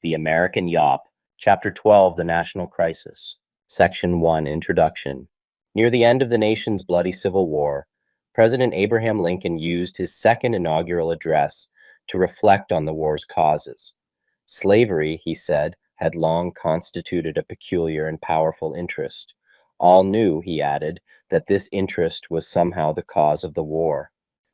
The American YAWP, Chapter 12, The National Crisis. Section 1, Introduction. Near the end of the nation's bloody Civil War, President Abraham Lincoln used his Second Inaugural Address to reflect on the war's causes. Slavery, he said, had long constituted a peculiar and powerful interest. All knew, he added, that this interest was somehow the cause of the war.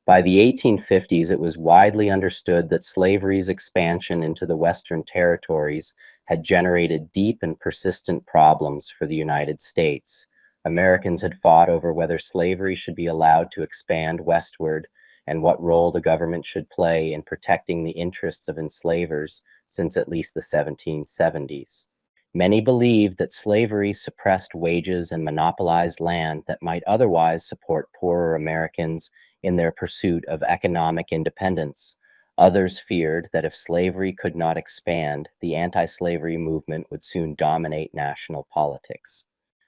By the 1850s, it was widely understood that slavery's expansion into the Western territories had generated deep and persistent problems for the United States. Americans had fought over whether slavery should be allowed to expand westward and what role the government should play in protecting the interests of enslavers since at least the 1770s. Many believed that slavery suppressed wages and monopolized land that might otherwise support poorer Americans in their pursuit of economic independence. Others feared that if slavery could not expand, the anti-slavery movement would soon dominate national politics.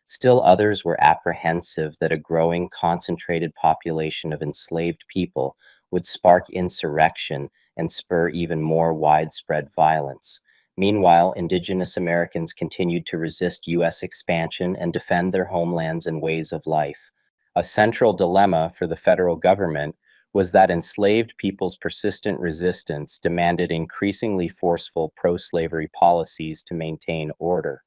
Still others were apprehensive that a growing concentrated population of enslaved people would spark insurrection and spur even more widespread violence. Meanwhile, Indigenous Americans continued to resist U.S. expansion and defend their homelands and ways of life. A central dilemma for the federal government was that enslaved people's persistent resistance demanded increasingly forceful pro-slavery policies to maintain order.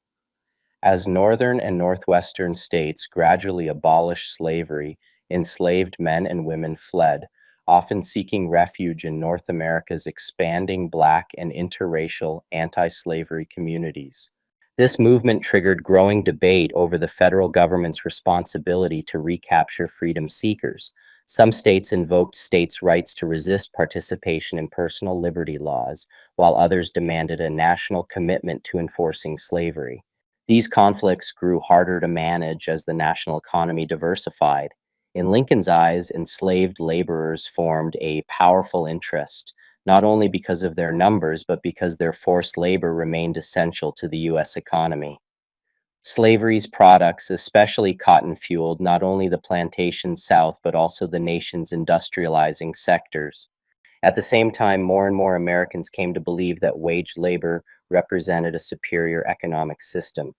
As northern and northwestern states gradually abolished slavery, enslaved men and women fled, often seeking refuge in North America's expanding Black and interracial anti-slavery communities. This movement triggered growing debate over the federal government's responsibility to recapture freedom seekers. Some states invoked states' rights to resist participation in personal liberty laws, while others demanded a national commitment to enforcing slavery. These conflicts grew harder to manage as the national economy diversified. In Lincoln's eyes, enslaved laborers formed a powerful interest, not only because of their numbers, but because their forced labor remained essential to the U.S. economy. Slavery's products, especially cotton, fueled not only the plantation South, but also the nation's industrializing sectors. At the same time, more and more Americans came to believe that wage labor represented a superior economic system.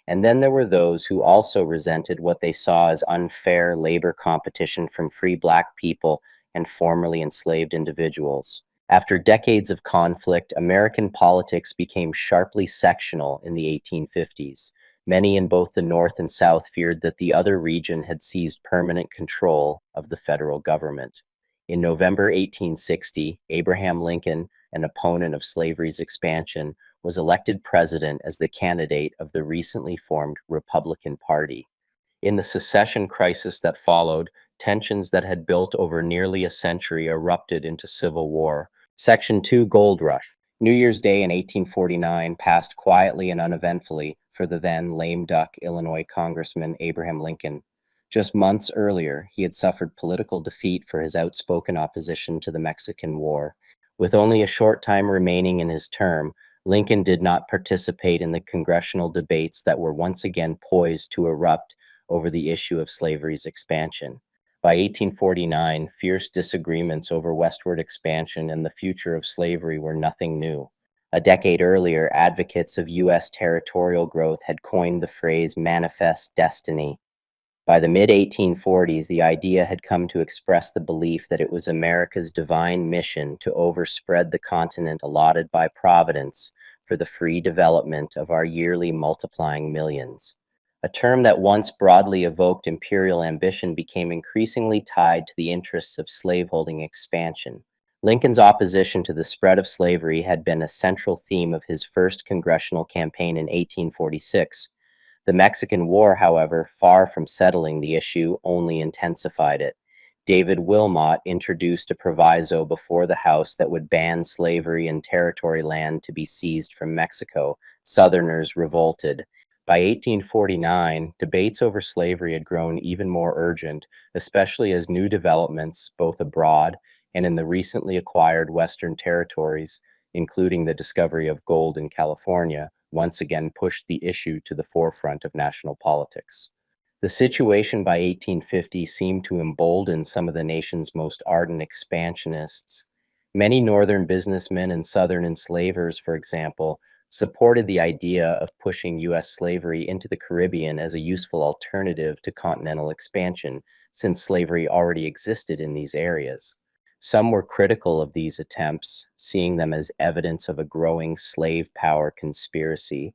And then there were those who also resented what they saw as unfair labor competition from free Black people and formerly enslaved individuals. After decades of conflict, American politics became sharply sectional in the 1850s. Many in both the North and South feared that the other region had seized permanent control of the federal government. In November 1860, Abraham Lincoln, an opponent of slavery's expansion, was elected president as the candidate of the recently formed Republican Party. In the secession crisis that followed, tensions that had built over nearly a century erupted into civil war. Section 2, Gold Rush. New Year's Day in 1849 passed quietly and uneventfully for the then lame duck Illinois Congressman Abraham Lincoln. Just months earlier, he had suffered political defeat for his outspoken opposition to the Mexican War. With only a short time remaining in his term, Lincoln did not participate in the congressional debates that were once again poised to erupt over the issue of slavery's expansion. By 1849, fierce disagreements over westward expansion and the future of slavery were nothing new. A decade earlier, advocates of U.S. territorial growth had coined the phrase manifest destiny. By the mid-1840s, the idea had come to express the belief that it was America's divine mission to overspread the continent allotted by Providence for the free development of our yearly multiplying millions. A term that once broadly evoked imperial ambition became increasingly tied to the interests of slaveholding expansion. Lincoln's opposition to the spread of slavery had been a central theme of his first congressional campaign in 1846. The Mexican War, however, far from settling the issue, only intensified it. David Wilmot introduced a proviso before the House that would ban slavery and territory land to be seized from Mexico. Southerners revolted. By 1849, debates over slavery had grown even more urgent, especially as new developments, both abroad and in the recently acquired Western territories, including the discovery of gold in California, once again pushed the issue to the forefront of national politics. The situation by 1850 seemed to embolden some of the nation's most ardent expansionists. Many Northern businessmen and Southern enslavers, for example, supported the idea of pushing U.S. slavery into the Caribbean as a useful alternative to continental expansion, since slavery already existed in these areas. Some were critical of these attempts, seeing them as evidence of a growing slave power conspiracy.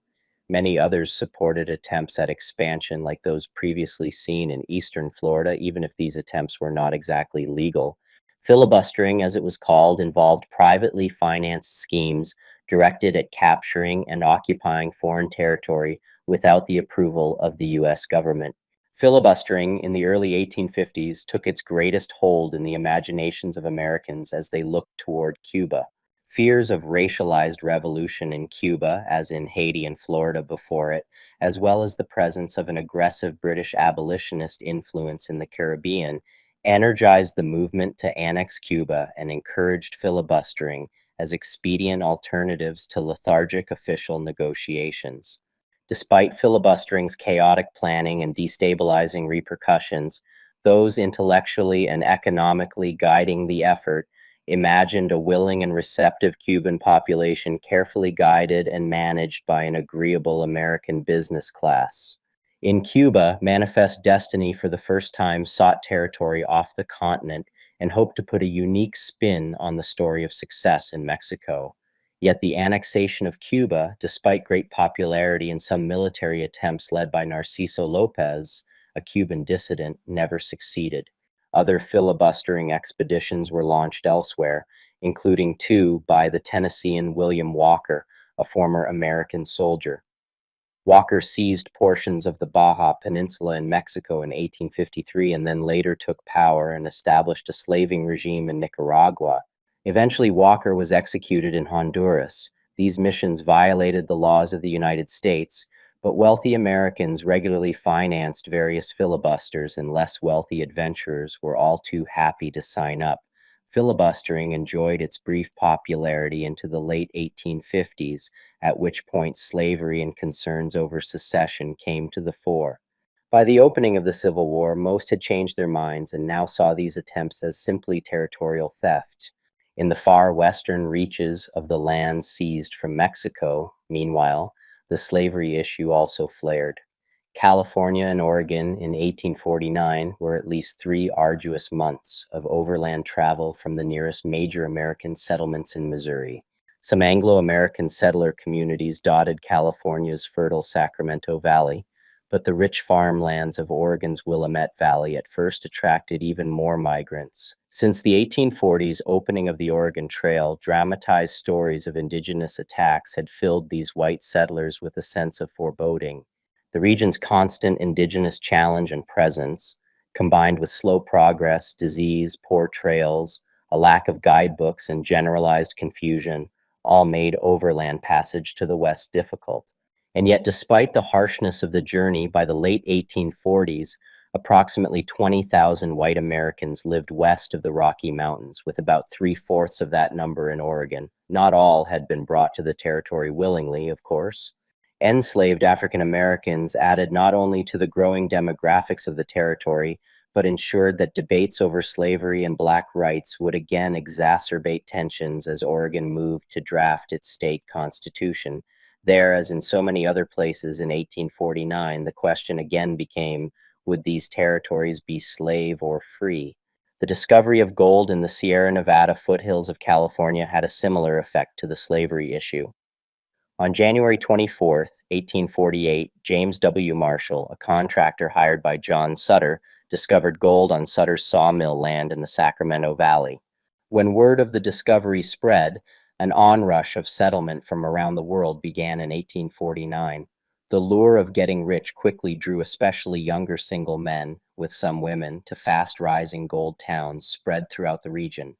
Many others supported attempts at expansion like those previously seen in eastern Florida, even if these attempts were not exactly legal. Filibustering, as it was called, involved privately financed schemes directed at capturing and occupying foreign territory without the approval of the U.S. government. Filibustering in the early 1850s took its greatest hold in the imaginations of Americans as they looked toward Cuba. Fears of racialized revolution in Cuba, as in Haiti and Florida before it, as well as the presence of an aggressive British abolitionist influence in the Caribbean, energized the movement to annex Cuba and encouraged filibustering as expedient alternatives to lethargic official negotiations. Despite filibustering's chaotic planning and destabilizing repercussions, those intellectually and economically guiding the effort imagined a willing and receptive Cuban population carefully guided and managed by an agreeable American business class. In Cuba, Manifest Destiny for the first time sought territory off the continent and hoped to put a unique spin on the story of success in Mexico. Yet the annexation of Cuba, despite great popularity and some military attempts led by Narciso Lopez, a Cuban dissident, never succeeded. Other filibustering expeditions were launched elsewhere, including two by the Tennessean William Walker, a former American soldier. Walker seized portions of the Baja Peninsula in Mexico in 1853 and then later took power and established a slaving regime in Nicaragua. Eventually, Walker was executed in Honduras. These missions violated the laws of the United States, but wealthy Americans regularly financed various filibusters, and less wealthy adventurers were all too happy to sign up. Filibustering enjoyed its brief popularity into the late 1850s, at which point slavery and concerns over secession came to the fore. By the opening of the Civil War, most had changed their minds and now saw these attempts as simply territorial theft. In the far western reaches of the lands seized from Mexico, meanwhile, the slavery issue also flared. California and Oregon in 1849 were at least 3 arduous months of overland travel from the nearest major American settlements in Missouri. Some Anglo-American settler communities dotted California's fertile Sacramento Valley, but the rich farmlands of Oregon's Willamette Valley at first attracted even more migrants. Since the 1840s opening of the Oregon Trail, dramatized stories of indigenous attacks had filled these white settlers with a sense of foreboding. The region's constant indigenous challenge and presence, combined with slow progress, disease, poor trails, a lack of guidebooks, and generalized confusion, all made overland passage to the west difficult. And yet, despite the harshness of the journey, by the late 1840s, approximately 20,000 white Americans lived west of the Rocky Mountains, with about 3/4 of that number in Oregon. Not all had been brought to the territory willingly, of course. Enslaved African Americans added not only to the growing demographics of the territory, but ensured that debates over slavery and black rights would again exacerbate tensions as Oregon moved to draft its state constitution. There, as in so many other places in 1849, the question again became, would these territories be slave or free? The discovery of gold in the Sierra Nevada foothills of California had a similar effect to the slavery issue. On January 24, 1848, James W. Marshall, a contractor hired by John Sutter, discovered gold on Sutter's sawmill land in the Sacramento Valley. When word of the discovery spread, an onrush of settlement from around the world began in 1849. The lure of getting rich quickly drew especially younger single men, with some women, to fast-rising gold towns spread throughout the region.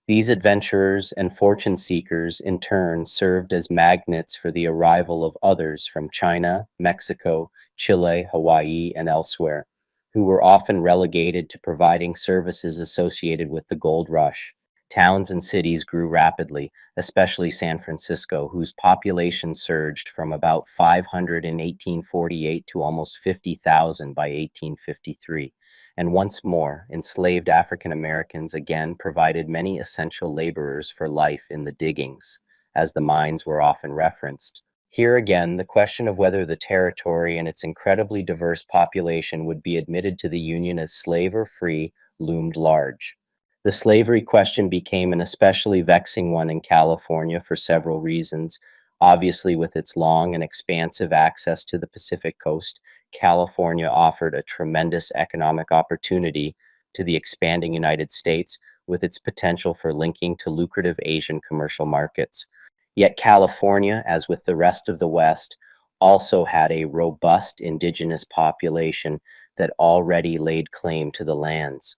These adventurers and fortune seekers in turn served as magnets for the arrival of others from China, Mexico, Chile, Hawaii, and elsewhere, who were often relegated to providing services associated with the gold rush. Towns and cities grew rapidly, especially San Francisco, whose population surged from about 500 in 1848 to almost 50,000 by 1853. And once more, enslaved African Americans again provided many essential laborers for life in the diggings, as the mines were often referenced. Here again, the question of whether the territory and its incredibly diverse population would be admitted to the Union as slave or free loomed large. The slavery question became an especially vexing one in California for several reasons. Obviously, with its long and expansive access to the Pacific coast, California offered a tremendous economic opportunity to the expanding United States with its potential for linking to lucrative Asian commercial markets. Yet California, as with the rest of the West, also had a robust indigenous population that already laid claim to the lands.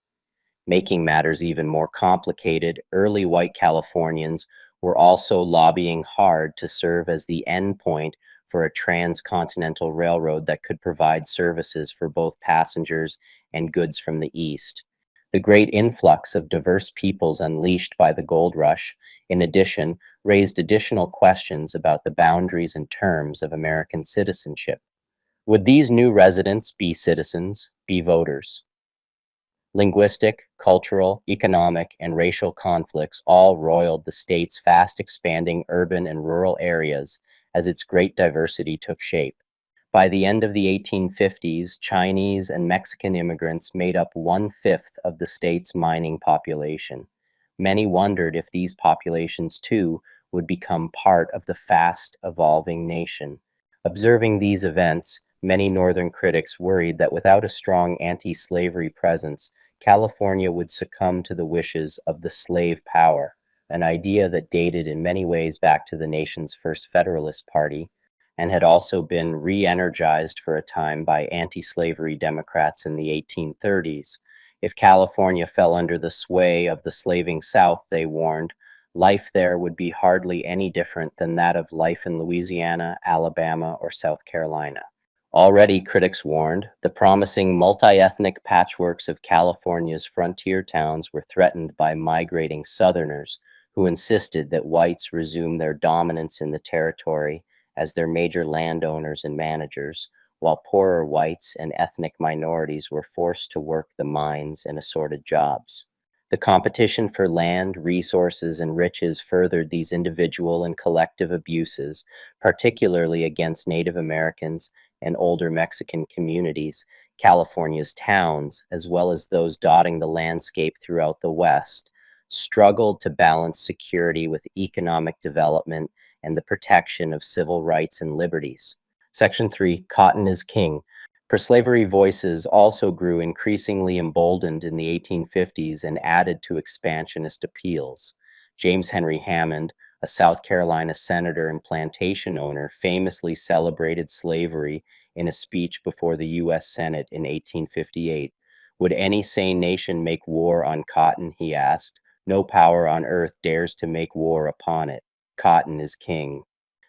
Making matters even more complicated, early white Californians were also lobbying hard to serve as the endpoint for a transcontinental railroad that could provide services for both passengers and goods from the East. The great influx of diverse peoples unleashed by the gold rush, in addition, raised additional questions about the boundaries and terms of American citizenship. Would these new residents be citizens, be voters? Linguistic, cultural, economic, and racial conflicts all roiled the state's fast expanding urban and rural areas as its great diversity took shape. By the end of the 1850s, Chinese and Mexican immigrants made up 1/5 of the state's mining population. Many wondered if these populations too would become part of the fast evolving nation. Observing these events, many Northern critics worried that without a strong anti-slavery presence, California would succumb to the wishes of the slave power, an idea that dated in many ways back to the nation's first Federalist Party and had also been re-energized for a time by anti-slavery Democrats in the 1830s. If California fell under the sway of the slaving South, they warned, life there would be hardly any different than that of life in Louisiana, Alabama, or South Carolina. Already, critics warned, the promising multi-ethnic patchworks of California's frontier towns were threatened by migrating Southerners who insisted that whites resume their dominance in the territory as their major landowners and managers, while poorer whites and ethnic minorities were forced to work the mines and assorted jobs. The competition for land, resources, and riches furthered these individual and collective abuses, particularly against Native Americans and older Mexican communities. California's towns, as well as those dotting the landscape throughout the West, struggled to balance security with economic development and the protection of civil rights and liberties. Section 3, Cotton is King. Pro-slavery voices also grew increasingly emboldened in the 1850s and added to expansionist appeals. James Henry Hammond, a South Carolina senator and plantation owner, famously celebrated slavery in a speech before the U.S. Senate in 1858. Would any sane nation make war on cotton, he asked. No power on earth dares to make war upon it. Cotton is king.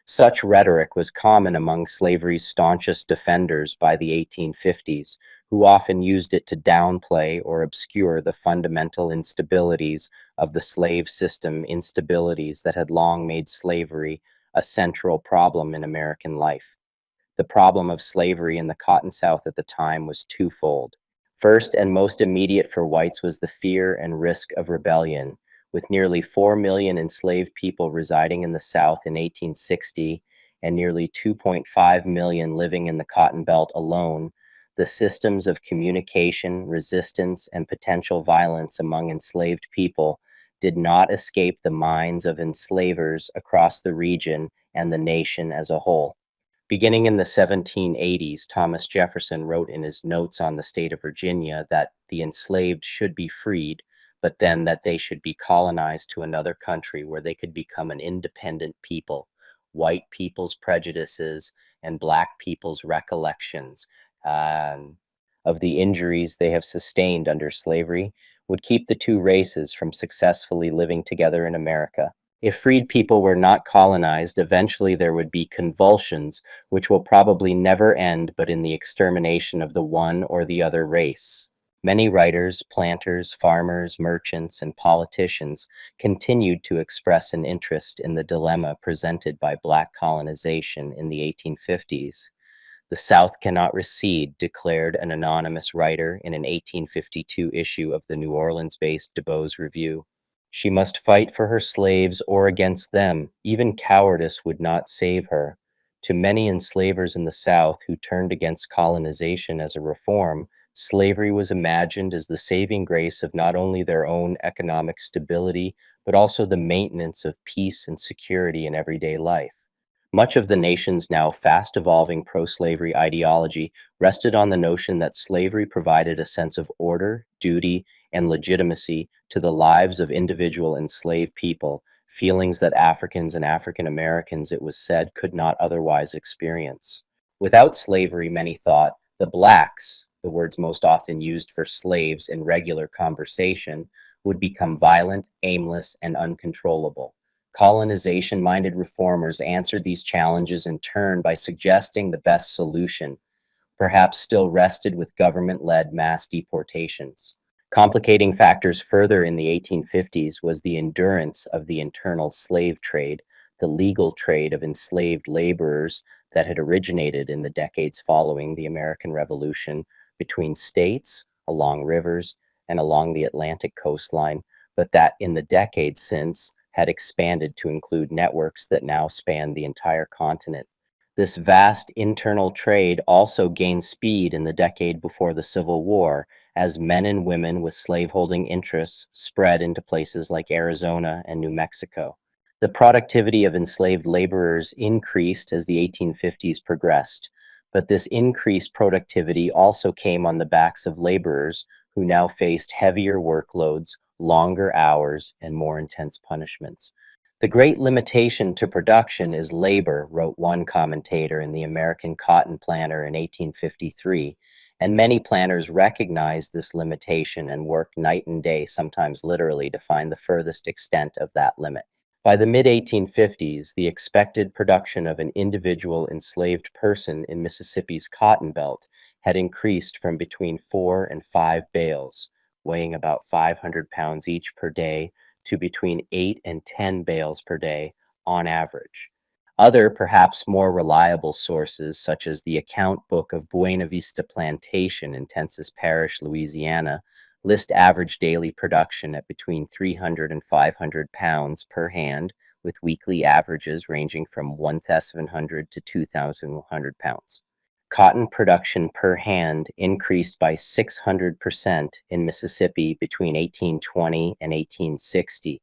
Such rhetoric was common among slavery's staunchest defenders by the 1850s, who often used it to downplay or obscure the fundamental instabilities of the slave system, instabilities that had long made slavery a central problem in American life. The problem of slavery in the Cotton South at the time was twofold. First and most immediate for whites was the fear and risk of rebellion. With nearly 4 million enslaved people residing in the South in 1860 and nearly 2.5 million living in the Cotton Belt alone, the systems of communication, resistance, and potential violence among enslaved people did not escape the minds of enslavers across the region and the nation as a whole. Beginning in the 1780s, Thomas Jefferson wrote in his Notes on the State of Virginia that the enslaved should be freed, but then that they should be colonized to another country where they could become an independent people. White people's prejudices and black people's recollections of the injuries they have sustained under slavery would keep the two races from successfully living together in America. If freed people were not colonized, eventually there would be convulsions, which will probably never end but in the extermination of the one or the other race. Many writers, planters, farmers, merchants, and politicians continued to express an interest in the dilemma presented by black colonization in the 1850s. The South cannot recede, declared an anonymous writer in an 1852 issue of the New Orleans-based DuBose Review. She must fight for her slaves or against them. Even cowardice would not save her. To many enslavers in the South who turned against colonization as a reform, slavery was imagined as the saving grace of not only their own economic stability, but also the maintenance of peace and security in everyday life. Much of the nation's now fast evolving pro slavery ideology rested on the notion that slavery provided a sense of order, duty, and legitimacy to the lives of individual enslaved people, feelings that Africans and African Americans, it was said, could not otherwise experience. Without slavery, many thought, the blacks, the words most often used for slaves in regular conversation, would become violent, aimless, and uncontrollable. Colonization-minded reformers answered these challenges in turn by suggesting the best solution, perhaps still rested with government-led mass deportations. Complicating factors further in the 1850s was the endurance of the internal slave trade, the legal trade of enslaved laborers that had originated in the decades following the American Revolution between states, along rivers, and along the Atlantic coastline, but that in the decades since had expanded to include networks that now span the entire continent. This vast internal trade also gained speed in the decade before the Civil War, as men and women with slaveholding interests spread into places like Arizona and New Mexico. The productivity of enslaved laborers increased as the 1850s progressed, but this increased productivity also came on the backs of laborers who now faced heavier workloads, longer hours, and more intense punishments. The great limitation to production is labor, wrote one commentator in the American Cotton Planter in 1853, and many planters recognized this limitation and worked night and day, sometimes literally, to find the furthest extent of that limit. By the mid-1850s, the expected production of an individual enslaved person in Mississippi's cotton belt had increased from between 4 and 5 bales, weighing about 500 pounds each per day, to between 8 and 10 bales per day on average. Other, perhaps more reliable sources, such as the account book of Buena Vista Plantation in Tensas Parish, Louisiana, list average daily production at between 300 and 500 pounds per hand, with weekly averages ranging from 1,700 to 2,100 pounds. Cotton production per hand increased by 600% in Mississippi between 1820 and 1860.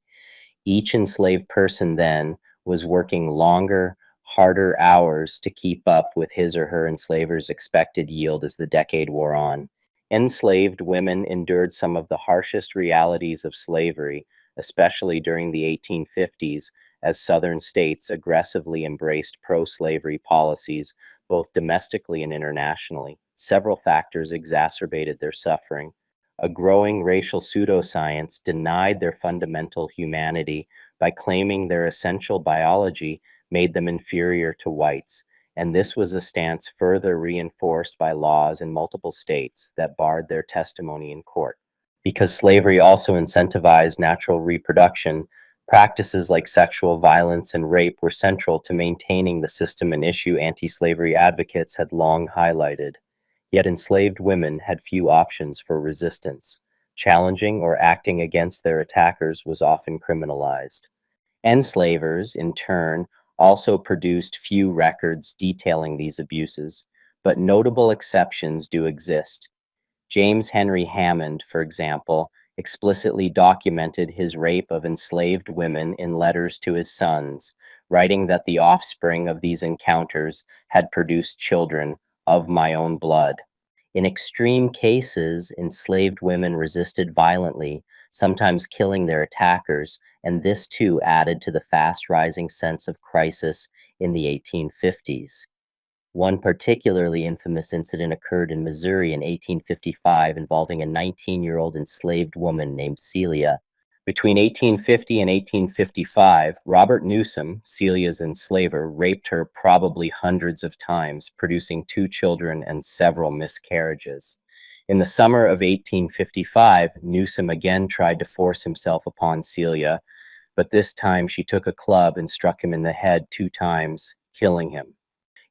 Each enslaved person then was working longer, harder hours to keep up with his or her enslaver's expected yield as the decade wore on. Enslaved women endured some of the harshest realities of slavery, especially during the 1850s, as Southern states aggressively embraced pro-slavery policies, both domestically and internationally. Several factors exacerbated their suffering. A growing racial pseudoscience denied their fundamental humanity by claiming their essential biology made them inferior to whites, and this was a stance further reinforced by laws in multiple states that barred their testimony in court. Because slavery also incentivized natural reproduction, practices like sexual violence and rape were central to maintaining the system, an issue anti-slavery advocates had long highlighted. Yet enslaved women had few options for resistance. Challenging or acting against their attackers was often criminalized. Enslavers, in turn, also produced few records detailing these abuses, but notable exceptions do exist. James Henry Hammond, for example, explicitly documented his rape of enslaved women in letters to his sons, writing that the offspring of these encounters had produced children of my own blood. In extreme cases, enslaved women resisted violently, sometimes killing their attackers, and this too added to the fast-rising sense of crisis in the 1850s. One particularly infamous incident occurred in Missouri in 1855 involving a 19-year-old enslaved woman named Celia. Between 1850 and 1855, Robert Newsom, Celia's enslaver, raped her probably hundreds of times, producing 2 children and several miscarriages. In the summer of 1855, Newsom again tried to force himself upon Celia, but this time she took a club and struck him in the head 2 times, killing him.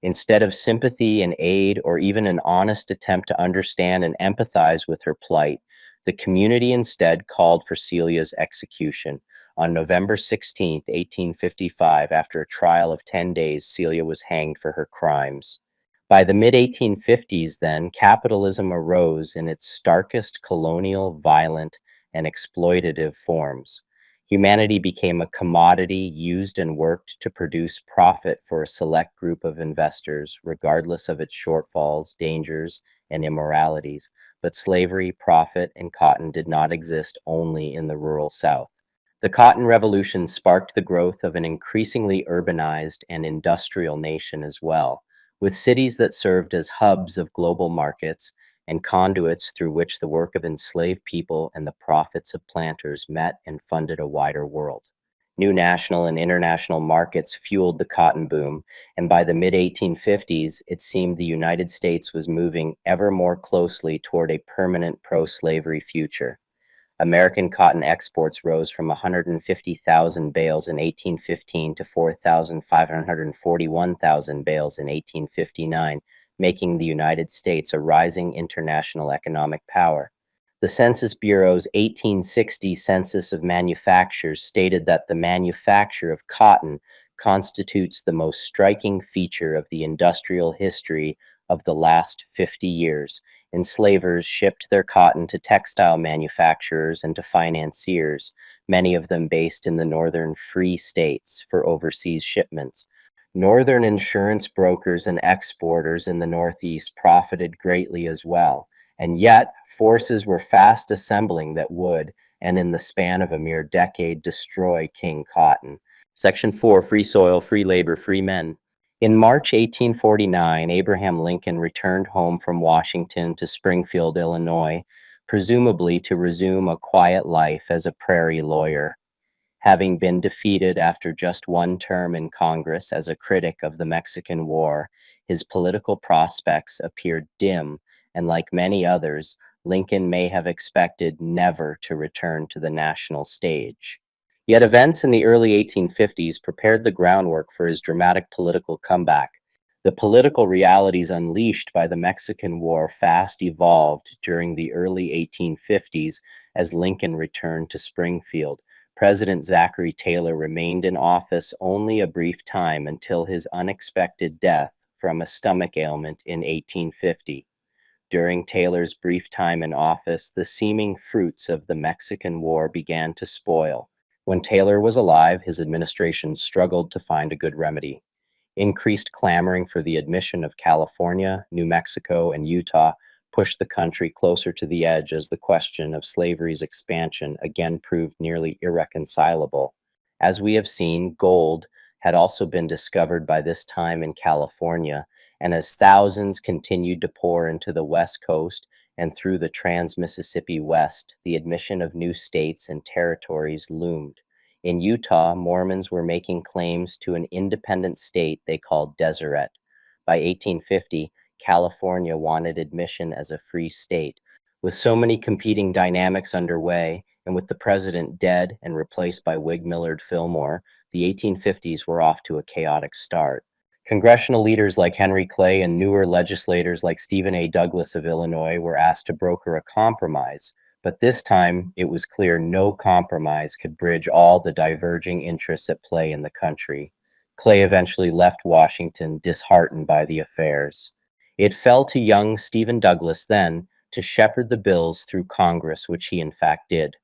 Instead of sympathy and aid, or even an honest attempt to understand and empathize with her plight, the community instead called for Celia's execution, On November 16, 1855, after a trial of 10 days, Celia was hanged for her crimes. By the mid-1850s, then, capitalism arose in its starkest colonial, violent, and exploitative forms. Humanity became a commodity used and worked to produce profit for a select group of investors, regardless of its shortfalls, dangers, and immoralities. But slavery, profit, and cotton did not exist only in the rural South. The Cotton Revolution sparked the growth of an increasingly urbanized and industrial nation as well, with cities that served as hubs of global markets and conduits through which the work of enslaved people and the profits of planters met and funded a wider world. New national and international markets fueled the cotton boom, and by the mid-1850s, it seemed the United States was moving ever more closely toward a permanent pro-slavery future. American cotton exports rose from 150,000 bales in 1815 to 4,541,000 bales in 1859, making the United States a rising international economic power. The Census Bureau's 1860 Census of Manufactures stated that the manufacture of cotton constitutes the most striking feature of the industrial history of the last 50 years. Enslavers shipped their cotton to textile manufacturers and to financiers, many of them based in the northern free states, for overseas shipments. Northern insurance brokers and exporters in the Northeast profited greatly as well, and yet forces were fast assembling that would, and in the span of a mere decade, destroy King Cotton. Section 4, Free Soil, Free Labor, Free Men. In March 1849, Abraham Lincoln returned home from Washington to Springfield, Illinois, presumably to resume a quiet life as a prairie lawyer. Having been defeated after just one term in Congress as a critic of the Mexican War, his political prospects appeared dim, and like many others, Lincoln may have expected never to return to the national stage. Yet events in the early 1850s prepared the groundwork for his dramatic political comeback. The political realities unleashed by the Mexican War fast evolved during the early 1850s as Lincoln returned to Springfield. President Zachary Taylor remained in office only a brief time until his unexpected death from a stomach ailment in 1850. During Taylor's brief time in office, the seeming fruits of the Mexican War began to spoil. When Taylor was alive, his administration struggled to find a good remedy. Increased clamoring for the admission of California, New Mexico, and Utah pushed the country closer to the edge as the question of slavery's expansion again proved nearly irreconcilable. As we have seen, gold had also been discovered by this time in California, and as thousands continued to pour into the West Coast and through the Trans-Mississippi West, the admission of new states and territories loomed. In Utah, Mormons were making claims to an independent state they called Deseret. By 1850, California wanted admission as a free state. With so many competing dynamics underway, and with the president dead and replaced by Whig Millard Fillmore, the 1850s were off to a chaotic start. Congressional leaders like Henry Clay and newer legislators like Stephen A. Douglas of Illinois were asked to broker a compromise, but this time it was clear no compromise could bridge all the diverging interests at play in the country. Clay eventually left Washington disheartened by the affairs. It fell to young Stephen Douglas then to shepherd the bills through Congress, which he in fact did.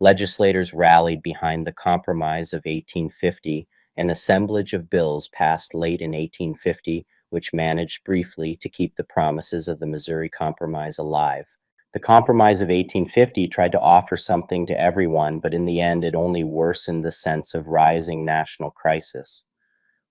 Legislators rallied behind the Compromise of 1850, an assemblage of bills passed late in 1850, which managed briefly to keep the promises of the Missouri Compromise alive. The Compromise of 1850 tried to offer something to everyone, but in the end it only worsened the sense of rising national crisis.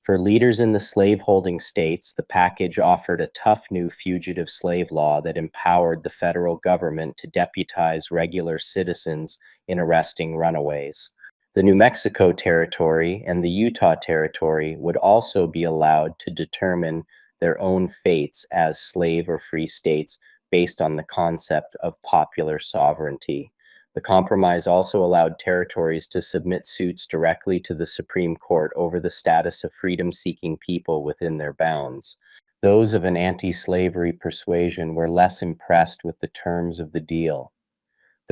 For leaders in the slave-holding states, the package offered a tough new fugitive slave law that empowered the federal government to deputize regular citizens in arresting runaways. The New Mexico Territory and the Utah Territory would also be allowed to determine their own fates as slave or free states based on the concept of popular sovereignty. The compromise also allowed territories to submit suits directly to the Supreme Court over the status of freedom-seeking people within their bounds. Those of an anti-slavery persuasion were less impressed with the terms of the deal.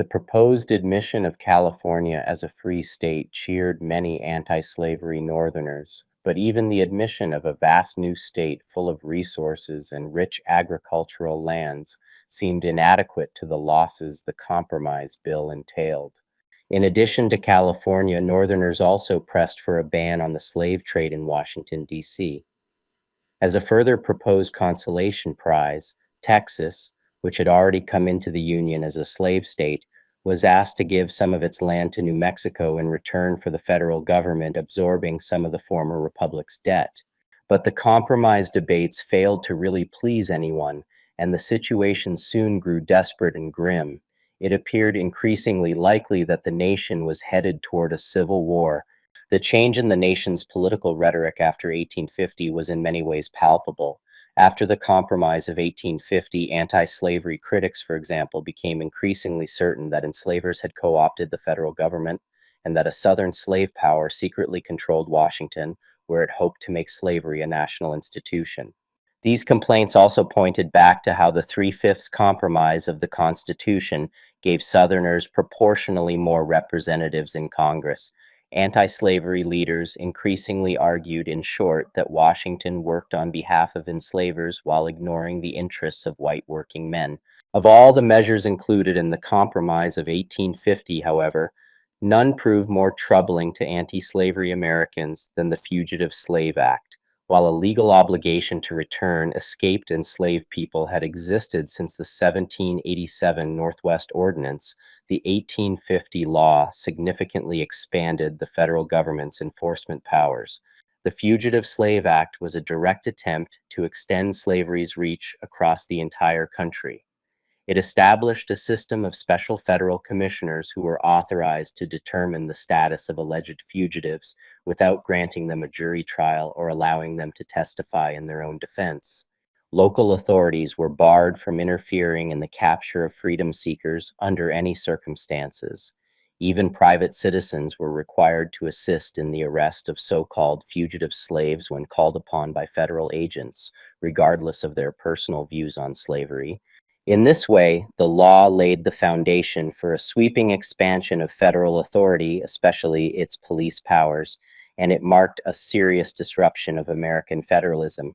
The proposed admission of California as a free state cheered many anti-slavery Northerners, but even the admission of a vast new state full of resources and rich agricultural lands seemed inadequate to the losses the compromise bill entailed. In addition to California, Northerners also pressed for a ban on the slave trade in Washington, D.C. As a further proposed consolation prize, Texas, which had already come into the Union as a slave state, was asked to give some of its land to New Mexico in return for the federal government absorbing some of the former republic's debt. But the compromise debates failed to really please anyone, and the situation soon grew desperate and grim. It appeared increasingly likely that the nation was headed toward a civil war. The change in the nation's political rhetoric after 1850 was in many ways palpable. After the Compromise of 1850, anti-slavery critics, for example, became increasingly certain that enslavers had co-opted the federal government and that a Southern slave power secretly controlled Washington, where it hoped to make slavery a national institution. These complaints also pointed back to how the Three-Fifths Compromise of the Constitution gave Southerners proportionally more representatives in Congress. Anti-slavery leaders increasingly argued, in short, that Washington worked on behalf of enslavers while ignoring the interests of white working men. Of all the measures included in the Compromise of 1850, however, none proved more troubling to anti-slavery Americans than the Fugitive Slave Act. While a legal obligation to return escaped enslaved people had existed since the 1787 Northwest Ordinance, the 1850 law significantly expanded the federal government's enforcement powers. The Fugitive Slave Act was a direct attempt to extend slavery's reach across the entire country. It established a system of special federal commissioners who were authorized to determine the status of alleged fugitives without granting them a jury trial or allowing them to testify in their own defense. Local authorities were barred from interfering in the capture of freedom seekers under any circumstances. Even private citizens were required to assist in the arrest of so-called fugitive slaves when called upon by federal agents, regardless of their personal views on slavery. In this way, the law laid the foundation for a sweeping expansion of federal authority, especially its police powers, and it marked a serious disruption of American federalism.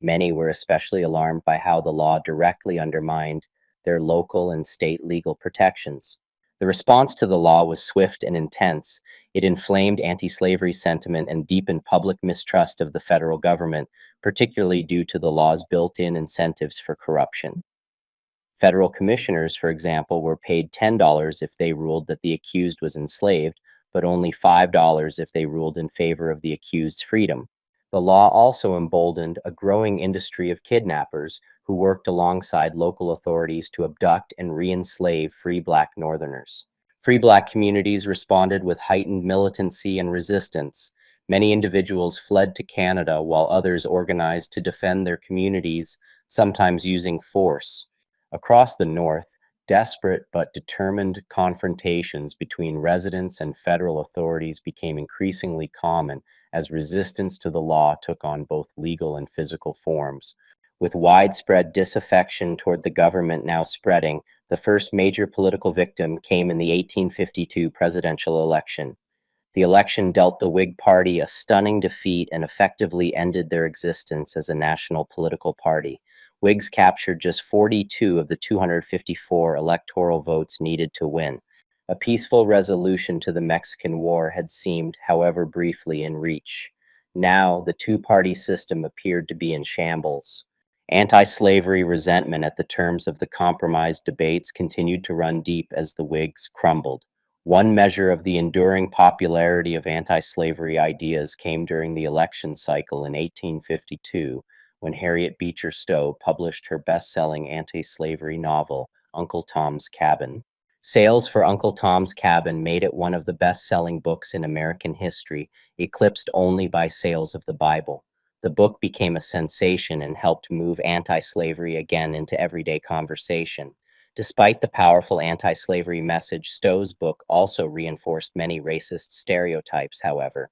Many were especially alarmed by how the law directly undermined their local and state legal protections. The response to the law was swift and intense. It inflamed anti-slavery sentiment and deepened public mistrust of the federal government, particularly due to the law's built-in incentives for corruption. Federal commissioners, for example, were paid $10 if they ruled that the accused was enslaved, but only $5 if they ruled in favor of the accused's freedom. The law also emboldened a growing industry of kidnappers who worked alongside local authorities to abduct and re-enslave free Black Northerners. Free Black communities responded with heightened militancy and resistance. Many individuals fled to Canada while others organized to defend their communities, sometimes using force. Across the North, desperate but determined confrontations between residents and federal authorities became increasingly common as resistance to the law took on both legal and physical forms. With widespread disaffection toward the government now spreading, the first major political victim came in the 1852 presidential election. The election dealt the Whig Party a stunning defeat and effectively ended their existence as a national political party. Whigs captured just 42 of the 254 electoral votes needed to win. A peaceful resolution to the Mexican War had seemed, however briefly, in reach. Now, the two-party system appeared to be in shambles. Anti-slavery resentment at the terms of the compromise debates continued to run deep as the Whigs crumbled. One measure of the enduring popularity of anti-slavery ideas came during the election cycle in 1852, when Harriet Beecher Stowe published her best-selling anti-slavery novel, Uncle Tom's Cabin. Sales for Uncle Tom's Cabin made it one of the best-selling books in American history, eclipsed only by sales of the Bible. The book became a sensation and helped move anti-slavery again into everyday conversation. Despite the powerful anti-slavery message, Stowe's book also reinforced many racist stereotypes, however.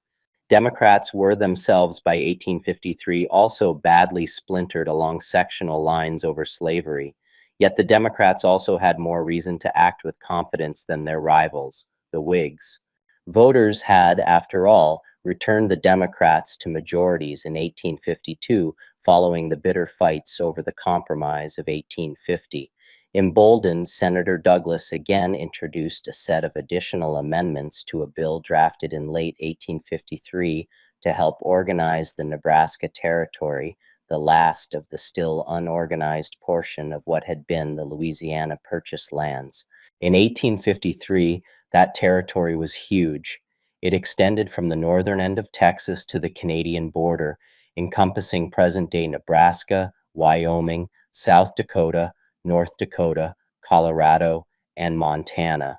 Democrats were themselves by 1853 also badly splintered along sectional lines over slavery. Yet the Democrats also had more reason to act with confidence than their rivals, the Whigs. Voters had, after all, returned the Democrats to majorities in 1852 following the bitter fights over the Compromise of 1850. Emboldened, Senator Douglas again introduced a set of additional amendments to a bill drafted in late 1853 to help organize the Nebraska Territory, the last of the still unorganized portion of what had been the Louisiana Purchase lands. In 1853, that territory was huge. It extended from the northern end of Texas to the Canadian border, encompassing present-day Nebraska, Wyoming, South Dakota, North Dakota, Colorado, and Montana.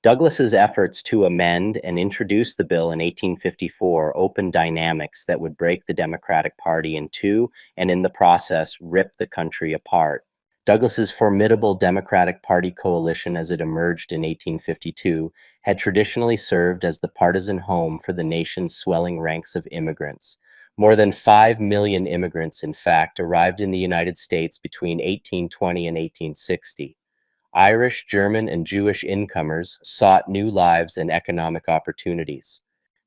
Douglas's efforts to amend and introduce the bill in 1854 opened dynamics that would break the Democratic Party in two and in the process rip the country apart. Douglas's formidable Democratic Party coalition as it emerged in 1852 had traditionally served as the partisan home for the nation's swelling ranks of immigrants. More than 5 million immigrants, in fact, arrived in the United States between 1820 and 1860. Irish, German, and Jewish incomers sought new lives and economic opportunities.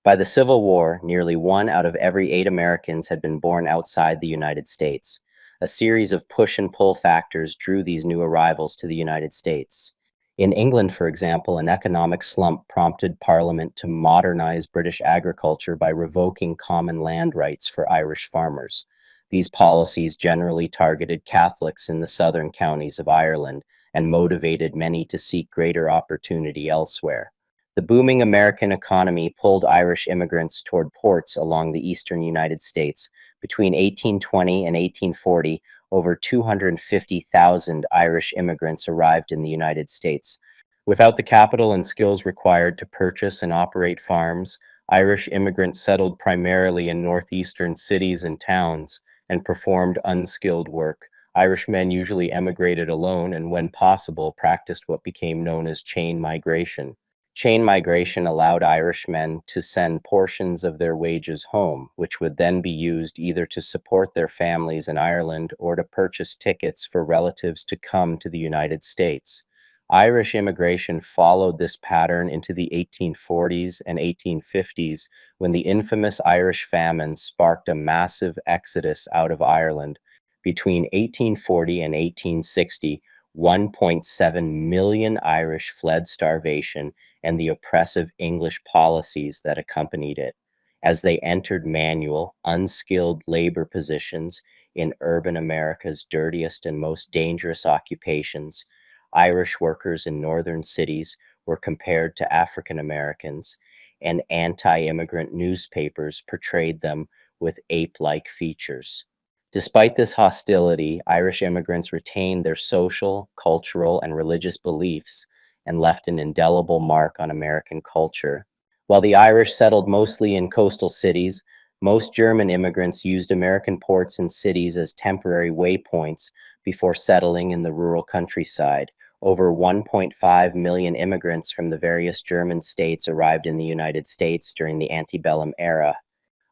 By the Civil War, nearly 1 out of every 8 Americans had been born outside the United States. A series of push and pull factors drew these new arrivals to the United States. In England, for example, an economic slump prompted Parliament to modernize British agriculture by revoking common land rights for Irish farmers. These policies generally targeted Catholics in the southern counties of Ireland and motivated many to seek greater opportunity elsewhere. The booming American economy pulled Irish immigrants toward ports along the eastern United States. Between 1820 and 1840, over 250,000 Irish immigrants arrived in the United States. Without the capital and skills required to purchase and operate farms, Irish immigrants settled primarily in northeastern cities and towns and performed unskilled work. Irish men usually emigrated alone and, when possible, practiced what became known as chain migration. Chain migration allowed Irishmen to send portions of their wages home, which would then be used either to support their families in Ireland or to purchase tickets for relatives to come to the United States. Irish immigration followed this pattern into the 1840s and 1850s when the infamous Irish famine sparked a massive exodus out of Ireland. Between 1840 and 1860, 1.7 million Irish fled starvation and the oppressive English policies that accompanied it. As they entered manual, unskilled labor positions in urban America's dirtiest and most dangerous occupations, Irish workers in northern cities were compared to African Americans, and anti-immigrant newspapers portrayed them with ape-like features. Despite this hostility, Irish immigrants retained their social, cultural, and religious beliefs and left an indelible mark on American culture. While the Irish settled mostly in coastal cities, most German immigrants used American ports and cities as temporary waypoints before settling in the rural countryside. Over 1.5 million immigrants from the various German states arrived in the United States during the antebellum era.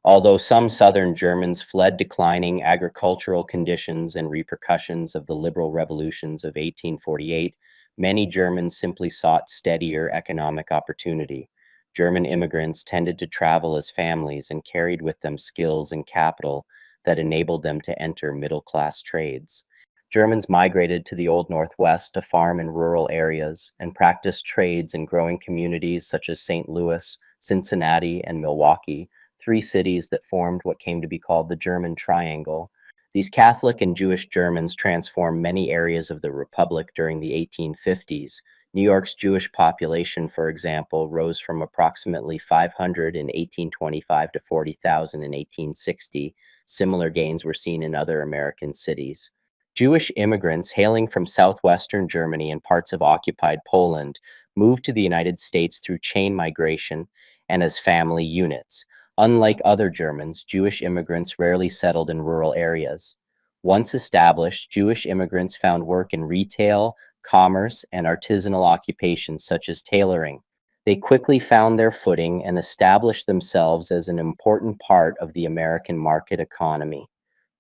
Although some Southern Germans fled declining agricultural conditions and repercussions of the liberal revolutions of 1848, many Germans simply sought steadier economic opportunity. German immigrants tended to travel as families and carried with them skills and capital that enabled them to enter middle-class trades. Germans migrated to the Old Northwest to farm in rural areas and practiced trades in growing communities such as St. Louis, Cincinnati, and Milwaukee, 3 cities that formed what came to be called the German Triangle. These Catholic and Jewish Germans transformed many areas of the Republic during the 1850s. New York's Jewish population, for example, rose from approximately 500 in 1825 to 40,000 in 1860. Similar gains were seen in other American cities. Jewish immigrants hailing from southwestern Germany and parts of occupied Poland moved to the United States through chain migration and as family units. Unlike other Germans, Jewish immigrants rarely settled in rural areas. Once established, Jewish immigrants found work in retail, commerce, and artisanal occupations such as tailoring. They quickly found their footing and established themselves as an important part of the American market economy.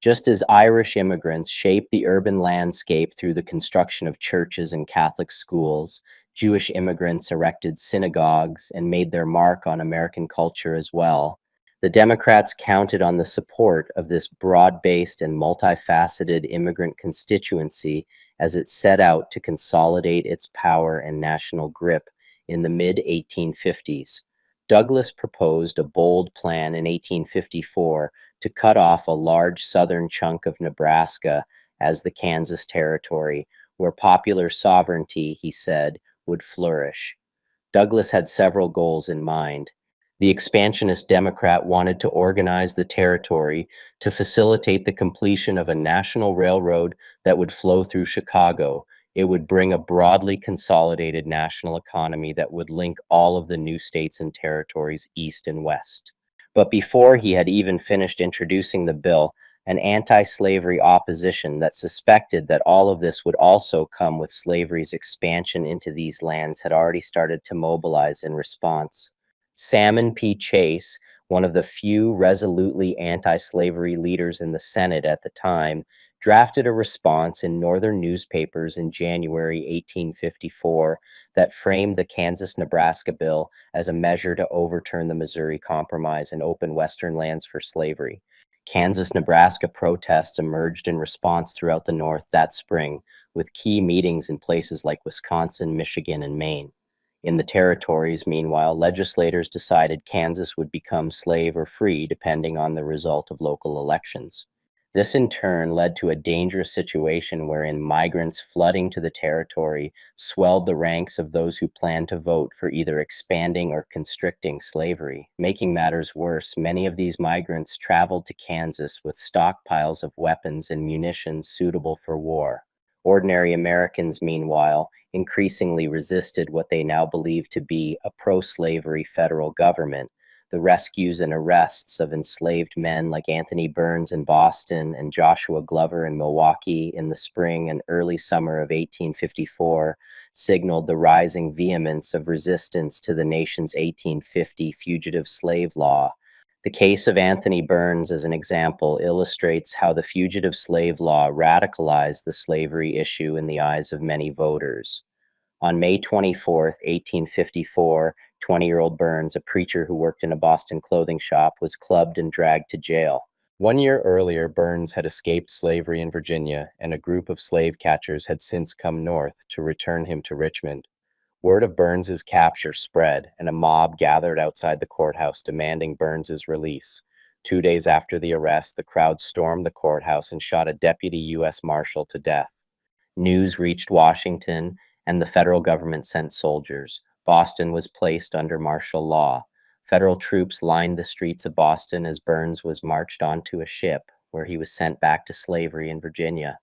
Just as Irish immigrants shaped the urban landscape through the construction of churches and Catholic schools, Jewish immigrants erected synagogues and made their mark on American culture as well. The Democrats counted on the support of this broad-based and multifaceted immigrant constituency as it set out to consolidate its power and national grip in the mid-1850s. Douglas proposed a bold plan in 1854 to cut off a large southern chunk of Nebraska as the Kansas Territory, where popular sovereignty, he said, would flourish. Douglas had several goals in mind. The expansionist Democrat wanted to organize the territory to facilitate the completion of a national railroad that would flow through Chicago. It would bring a broadly consolidated national economy that would link all of the new states and territories east and west. But before he had even finished introducing the bill, an anti-slavery opposition that suspected that all of this would also come with slavery's expansion into these lands had already started to mobilize in response. Salmon P. Chase, one of the few resolutely anti-slavery leaders in the Senate at the time, drafted a response in northern newspapers in January 1854 that framed the Kansas-Nebraska bill as a measure to overturn the Missouri Compromise and open western lands for slavery. Kansas-Nebraska protests emerged in response throughout the North that spring, with key meetings in places like Wisconsin, Michigan, and Maine. In the territories, meanwhile, legislators decided Kansas would become slave or free depending on the result of local elections. This in turn led to a dangerous situation wherein migrants flooding to the territory swelled the ranks of those who planned to vote for either expanding or constricting slavery. Making matters worse, many of these migrants traveled to Kansas with stockpiles of weapons and munitions suitable for war. Ordinary Americans, meanwhile, increasingly resisted what they now believed to be a pro-slavery federal government. The rescues and arrests of enslaved men like Anthony Burns in Boston and Joshua Glover in Milwaukee in the spring and early summer of 1854 signaled the rising vehemence of resistance to the nation's 1850 fugitive slave law. The case of Anthony Burns, as an example, illustrates how the fugitive slave law radicalized the slavery issue in the eyes of many voters. On May 24, 1854, 20-year-old Burns, a preacher who worked in a Boston clothing shop, was clubbed and dragged to jail. 1 year earlier, Burns had escaped slavery in Virginia, and a group of slave catchers had since come north to return him to Richmond. Word of Burns's capture spread, and a mob gathered outside the courthouse demanding Burns's release. 2 days after the arrest, the crowd stormed the courthouse and shot a deputy U.S. Marshal to death. News reached Washington, and the federal government sent soldiers. Boston was placed under martial law. Federal troops lined the streets of Boston as Burns was marched onto a ship, where he was sent back to slavery in Virginia.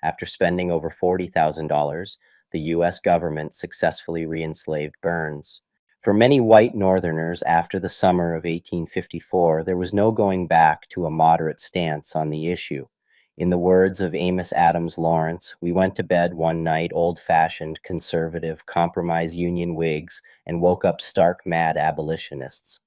After spending over $40,000, the U.S. government successfully re-enslaved Burns. For many white Northerners after the summer of 1854, there was no going back to a moderate stance on the issue. In the words of Amos Adams Lawrence, we went to bed one night old-fashioned, conservative, compromise Union Whigs and woke up stark mad abolitionists.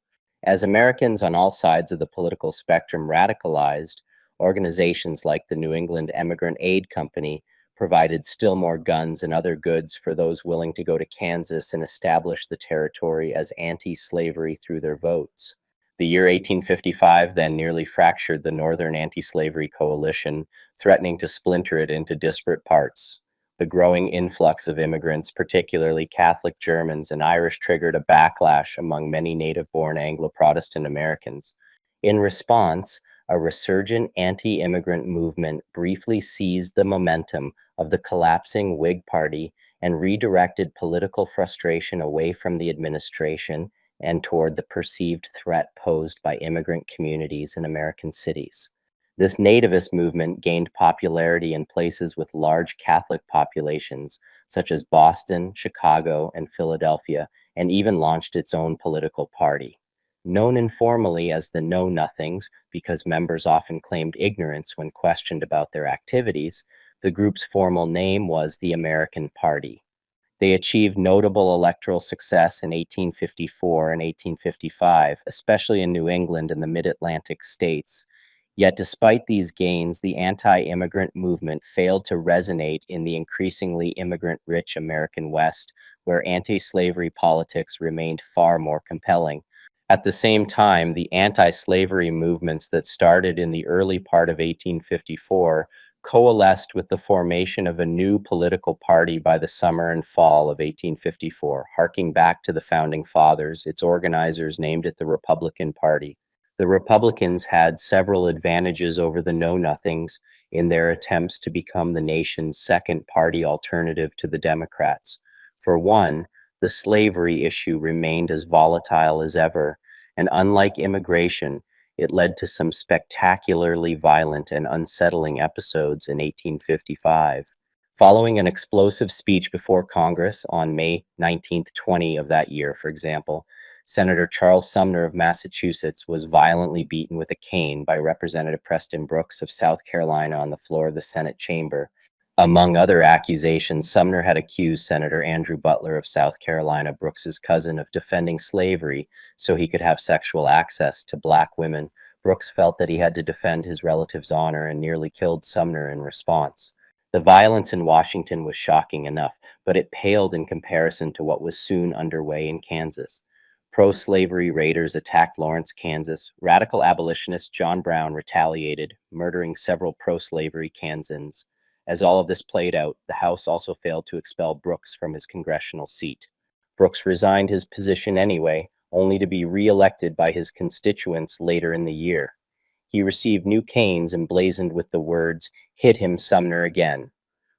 As Americans on all sides of the political spectrum radicalized, organizations like the New England Emigrant Aid Company provided still more guns and other goods for those willing to go to Kansas and establish the territory as anti-slavery through their votes. The year 1855 then nearly fractured the Northern Anti-Slavery Coalition, threatening to splinter it into disparate parts. The growing influx of immigrants, particularly Catholic Germans and Irish, triggered a backlash among many native-born Anglo-Protestant Americans. In response, a resurgent anti-immigrant movement briefly seized the momentum of the collapsing Whig Party and redirected political frustration away from the administration and toward the perceived threat posed by immigrant communities in American cities. This nativist movement gained popularity in places with large Catholic populations, such as Boston, Chicago, and Philadelphia, and even launched its own political party. Known informally as the Know Nothings, because members often claimed ignorance when questioned about their activities, the group's formal name was the American Party. They achieved notable electoral success in 1854 and 1855, especially in New England and the mid-Atlantic states. Yet despite these gains, the anti-immigrant movement failed to resonate in the increasingly immigrant-rich American West, where anti-slavery politics remained far more compelling. At the same time, the anti-slavery movements that started in the early part of 1854 coalesced with the formation of a new political party by the summer and fall of 1854, harking back to the Founding Fathers. Its organizers named it the Republican Party. The Republicans had several advantages over the Know-Nothings in their attempts to become the nation's second party alternative to the Democrats. For one, the slavery issue remained as volatile as ever, and unlike immigration, it led to some spectacularly violent and unsettling episodes in 1855. Following an explosive speech before Congress on May 19th, 20 of that year, for example, Senator Charles Sumner of Massachusetts was violently beaten with a cane by Representative Preston Brooks of South Carolina on the floor of the Senate chamber. Among other accusations, Sumner had accused Senator Andrew Butler of South Carolina, Brooks's cousin, of defending slavery so he could have sexual access to black women. Brooks felt that he had to defend his relative's honor and nearly killed Sumner in response. The violence in Washington was shocking enough, but it paled in comparison to what was soon underway in Kansas. Pro-slavery raiders attacked Lawrence, Kansas. Radical abolitionist John Brown retaliated, murdering several pro-slavery Kansans. As all of this played out, the House also failed to expel Brooks from his congressional seat. Brooks resigned his position anyway, only to be re-elected by his constituents later in the year. He received new canes emblazoned with the words, "Hit him, Sumner, again."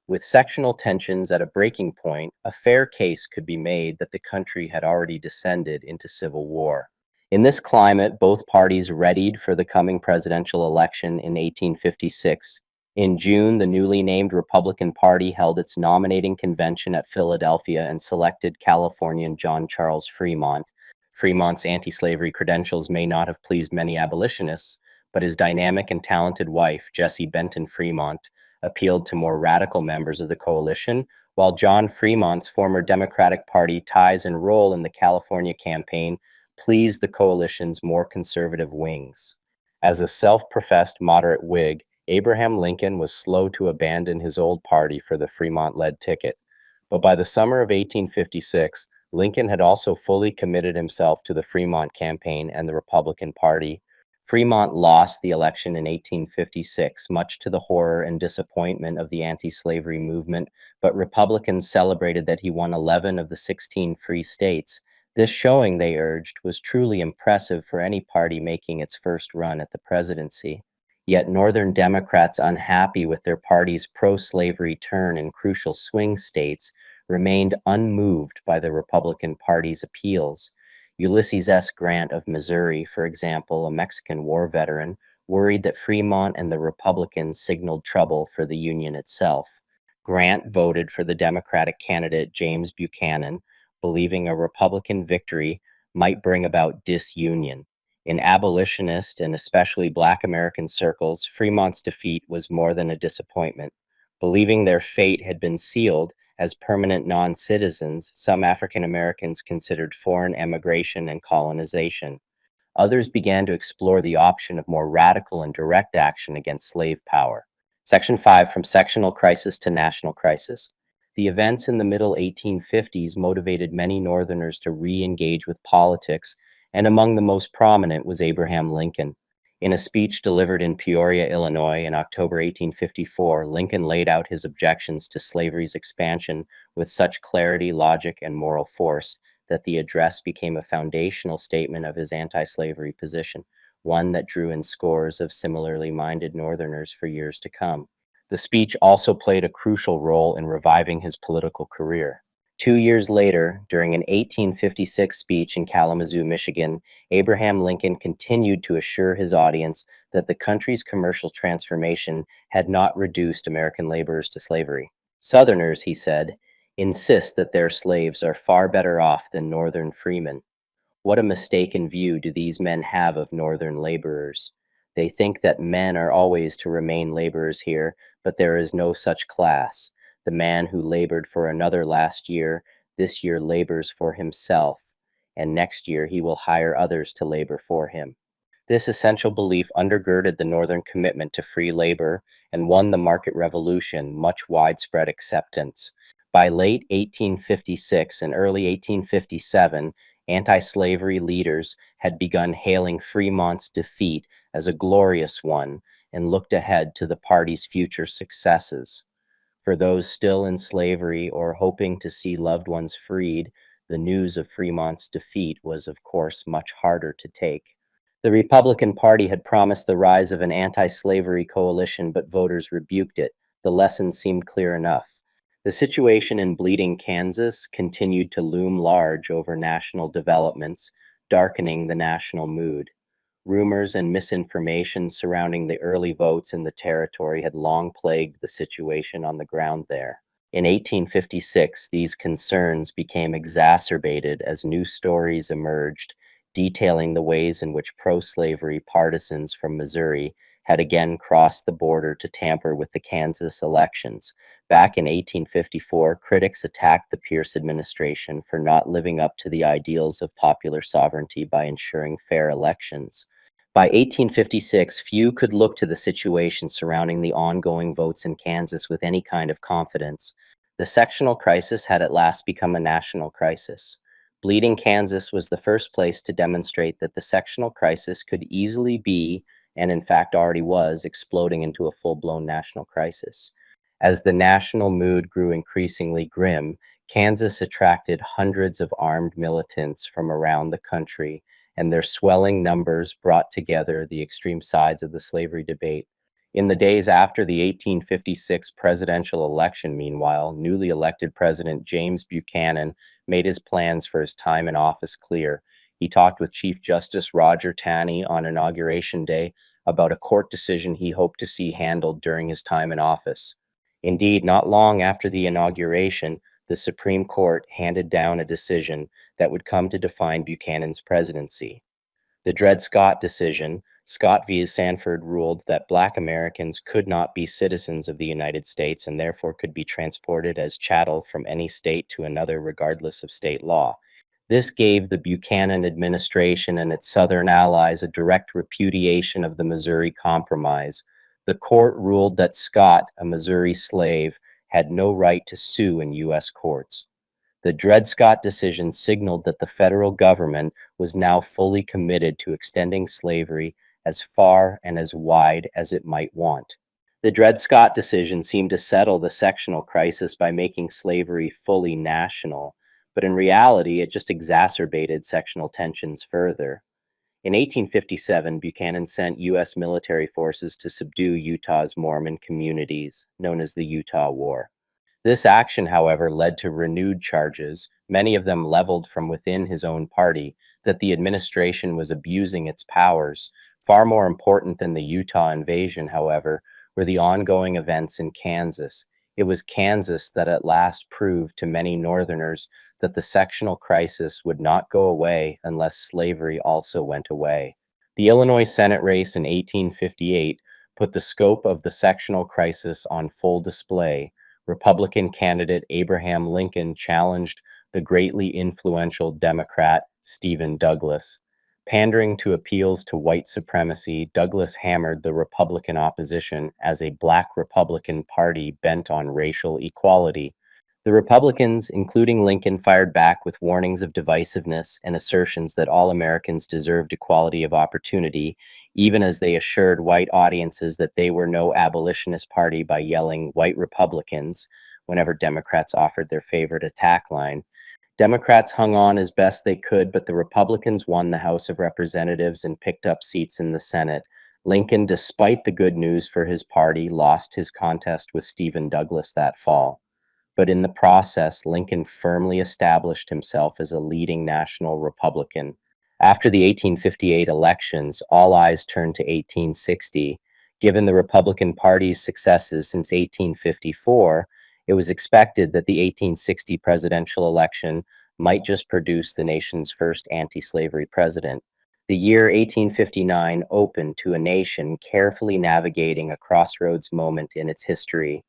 With sectional tensions at a breaking point, a fair case could be made that the country had already descended into civil war. In this climate, both parties readied for the coming presidential election in 1856. In June, the newly named Republican Party held its nominating convention at Philadelphia and selected Californian John Charles Fremont. Fremont's anti-slavery credentials may not have pleased many abolitionists, but his dynamic and talented wife, Jessie Benton Fremont, appealed to more radical members of the coalition, while John Fremont's former Democratic Party ties and role in the California campaign pleased the coalition's more conservative wings. As a self-professed moderate Whig, Abraham Lincoln was slow to abandon his old party for the Fremont-led ticket. But by the summer of 1856, Lincoln had also fully committed himself to the Fremont campaign and the Republican Party. Fremont lost the election in 1856, much to the horror and disappointment of the anti-slavery movement, but Republicans celebrated that he won 11 of the 16 free states. This showing, they urged, was truly impressive for any party making its first run at the presidency. Yet Northern Democrats, unhappy with their party's pro-slavery turn in crucial swing states, remained unmoved by the Republican Party's appeals. Ulysses S. Grant of Missouri, for example, a Mexican war veteran, worried that Fremont and the Republicans signaled trouble for the Union itself. Grant voted for the Democratic candidate James Buchanan, believing a Republican victory might bring about disunion. In abolitionist and especially Black American circles, Fremont's defeat was more than a disappointment. Believing their fate had been sealed, as permanent non-citizens, some African Americans considered foreign emigration and colonization. Others began to explore the option of more radical and direct action against slave power. Section 5, From Sectional Crisis to National Crisis. The events in the middle 1850s motivated many Northerners to re-engage with politics, and among the most prominent was Abraham Lincoln. In a speech delivered in Peoria, Illinois in October 1854, Lincoln laid out his objections to slavery's expansion with such clarity, logic, and moral force that the address became a foundational statement of his anti-slavery position, one that drew in scores of similarly minded Northerners for years to come. The speech also played a crucial role in reviving his political career. 2 years later, during an 1856 speech in Kalamazoo, Michigan, Abraham Lincoln continued to assure his audience that the country's commercial transformation had not reduced American laborers to slavery. Southerners, he said, insist that their slaves are far better off than Northern freemen. What a mistaken view do these men have of Northern laborers. They think that men are always to remain laborers here, but there is no such class. The man who labored for another last year, this year labors for himself, and next year he will hire others to labor for him. This essential belief undergirded the Northern commitment to free labor and won the market revolution much widespread acceptance. By late 1856 and early 1857, anti-slavery leaders had begun hailing Fremont's defeat as a glorious one and looked ahead to the party's future successes. For those still in slavery or hoping to see loved ones freed, the news of Fremont's defeat was, of course, much harder to take. The Republican Party had promised the rise of an anti-slavery coalition, but voters rebuked it. The lesson seemed clear enough. The situation in Bleeding, Kansas continued to loom large over national developments, darkening the national mood. Rumors and misinformation surrounding the early votes in the territory had long plagued the situation on the ground there. In 1856, these concerns became exacerbated as new stories emerged detailing the ways in which pro-slavery partisans from Missouri had again crossed the border to tamper with the Kansas elections. Back in 1854, critics attacked the Pierce administration for not living up to the ideals of popular sovereignty by ensuring fair elections. By 1856, few could look to the situation surrounding the ongoing votes in Kansas with any kind of confidence. The sectional crisis had at last become a national crisis. Bleeding, Kansas was the first place to demonstrate that the sectional crisis could easily be, and in fact already was, exploding into a full-blown national crisis. As the national mood grew increasingly grim, Kansas attracted hundreds of armed militants from around the country, and their swelling numbers brought together the extreme sides of the slavery debate. In the days after the 1856 presidential election, meanwhile, newly elected President James Buchanan made his plans for his time in office clear. He talked with Chief Justice Roger Taney on Inauguration Day about a court decision he hoped to see handled during his time in office. Indeed, not long after the inauguration, the Supreme Court handed down a decision that would come to define Buchanan's presidency. The Dred Scott decision, Scott v. Sanford, ruled that Black Americans could not be citizens of the United States and therefore could be transported as chattel from any state to another regardless of state law. This gave the Buchanan administration and its Southern allies a direct repudiation of the Missouri Compromise. The court ruled that Scott, a Missouri slave, had no right to sue in U.S. courts. The Dred Scott decision signaled that the federal government was now fully committed to extending slavery as far and as wide as it might want. The Dred Scott decision seemed to settle the sectional crisis by making slavery fully national, but in reality it just exacerbated sectional tensions further. In 1857, Buchanan sent U.S. military forces to subdue Utah's Mormon communities, known as the Utah War. This action, however, led to renewed charges, many of them leveled from within his own party, that the administration was abusing its powers. Far more important than the Utah invasion, however, were the ongoing events in Kansas. It was Kansas that at last proved to many Northerners that the sectional crisis would not go away unless slavery also went away. The Illinois Senate race in 1858 put the scope of the sectional crisis on full display. Republican candidate Abraham Lincoln challenged the greatly influential Democrat Stephen Douglas. Pandering to appeals to white supremacy, Douglas hammered the Republican opposition as a Black Republican Party bent on racial equality. The Republicans, including Lincoln, fired back with warnings of divisiveness and assertions that all Americans deserved equality of opportunity, even as they assured white audiences that they were no abolitionist party by yelling "white Republicans" whenever Democrats offered their favorite attack line. Democrats hung on as best they could, but the Republicans won the House of Representatives and picked up seats in the Senate. Lincoln, despite the good news for his party, lost his contest with Stephen Douglas that fall. But in the process, Lincoln firmly established himself as a leading national Republican. After the 1858 elections, all eyes turned to 1860. Given the Republican Party's successes since 1854, it was expected that the 1860 presidential election might just produce the nation's first anti-slavery president. The year 1859 opened to a nation carefully navigating a crossroads moment in its history.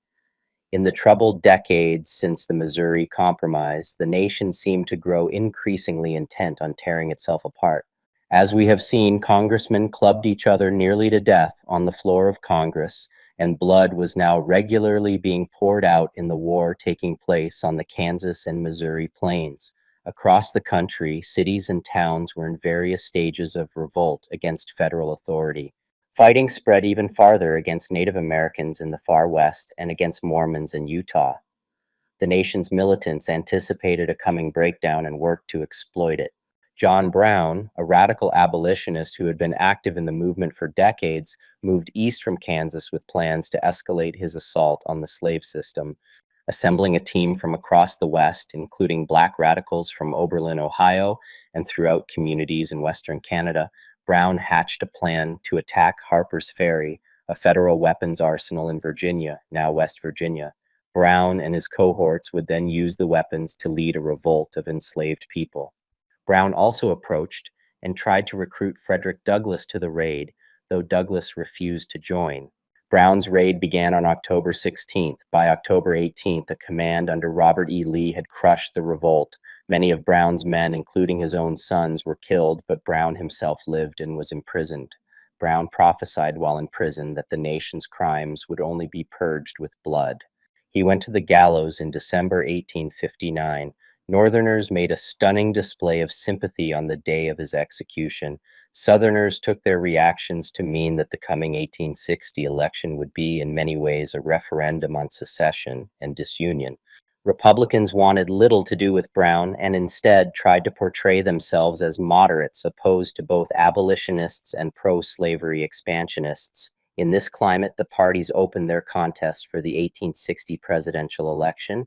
In the troubled decades since the Missouri Compromise, the nation seemed to grow increasingly intent on tearing itself apart. As we have seen, congressmen clubbed each other nearly to death on the floor of Congress, and blood was now regularly being poured out in the war taking place on the Kansas and Missouri plains. Across the country, cities and towns were in various stages of revolt against federal authority. Fighting spread even farther against Native Americans in the far west and against Mormons in Utah. The nation's militants anticipated a coming breakdown and worked to exploit it. John Brown, a radical abolitionist who had been active in the movement for decades, moved east from Kansas with plans to escalate his assault on the slave system. Assembling a team from across the West, including black radicals from Oberlin, Ohio, and throughout communities in Western Canada, Brown hatched a plan to attack Harper's Ferry, a federal weapons arsenal in Virginia, now West Virginia. Brown and his cohorts would then use the weapons to lead a revolt of enslaved people. Brown also approached and tried to recruit Frederick Douglass to the raid, though Douglass refused to join. Brown's raid began on October 16th. By October 18th, a command under Robert E. Lee had crushed the revolt. Many of Brown's men, including his own sons, were killed, but Brown himself lived and was imprisoned. Brown prophesied while in prison that the nation's crimes would only be purged with blood. He went to the gallows in December 1859. Northerners made a stunning display of sympathy on the day of his execution. Southerners took their reactions to mean that the coming 1860 election would be, in many ways, a referendum on secession and disunion. Republicans wanted little to do with Brown and instead tried to portray themselves as moderates opposed to both abolitionists and pro-slavery expansionists. In this climate, the parties opened their contest for the 1860 presidential election.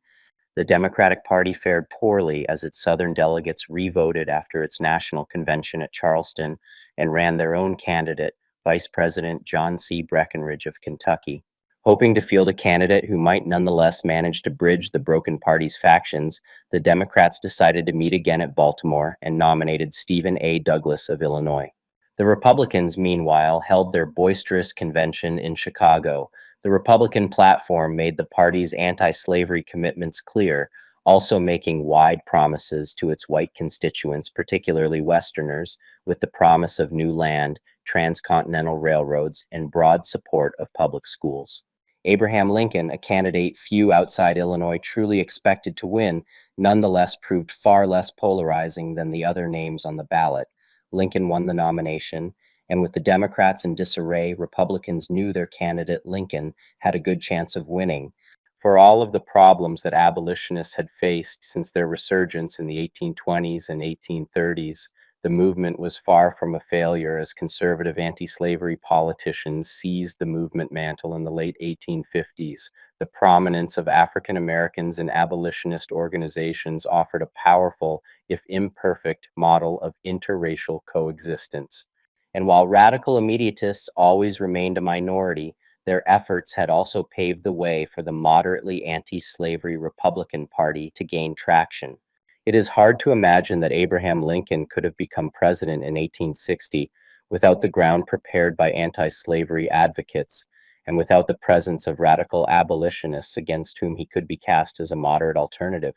The Democratic Party fared poorly as its Southern delegates re-voted after its national convention at Charleston and ran their own candidate, Vice President John C. Breckinridge of Kentucky. Hoping to field a candidate who might nonetheless manage to bridge the broken party's factions, the Democrats decided to meet again at Baltimore and nominated Stephen A. Douglas of Illinois. The Republicans, meanwhile, held their boisterous convention in Chicago. The Republican platform made the party's anti-slavery commitments clear, also making wide promises to its white constituents, particularly Westerners, with the promise of new land, transcontinental railroads, and broad support of public schools. Abraham Lincoln, a candidate few outside Illinois truly expected to win, nonetheless proved far less polarizing than the other names on the ballot. Lincoln won the nomination, and with the Democrats in disarray, Republicans knew their candidate, Lincoln, had a good chance of winning. For all of the problems that abolitionists had faced since their resurgence in the 1820s and 1830s, the movement was far from a failure as conservative anti-slavery politicians seized the movement mantle in the late 1850s. The prominence of African Americans in abolitionist organizations offered a powerful, if imperfect, model of interracial coexistence. And while radical immediatists always remained a minority, their efforts had also paved the way for the moderately anti-slavery Republican Party to gain traction. It is hard to imagine that Abraham Lincoln could have become president in 1860 without the ground prepared by anti-slavery advocates and without the presence of radical abolitionists against whom he could be cast as a moderate alternative,